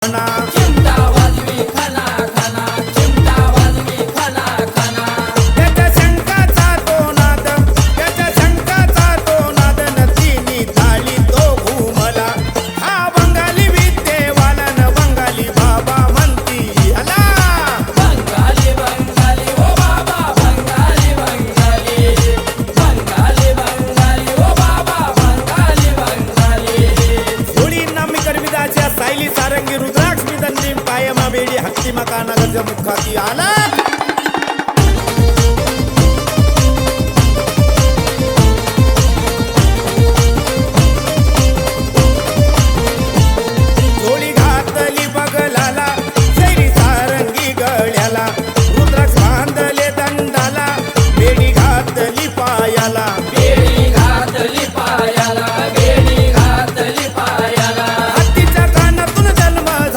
खना चिमटा वाजवी खना खना चिमटा वाजवी खना खना त्याच्या शंकाचा तो नाद त्याच्या शंकाचा तो नाद नदीनी थाली तो घुमला हा बंगाली विद्येवाला न बंगाली बाबा म्हणती आला बंगाली बंगाली ओ बाबा बंगाली बंगाली बंगाली बंगाली ओ बाबा बंगाली बंगाली होळी नामी करविदाच्या सायली सारंगी रुद्राक्ष मी दंडी पायमा बेडी हत्ती मका नगर मुखाती आला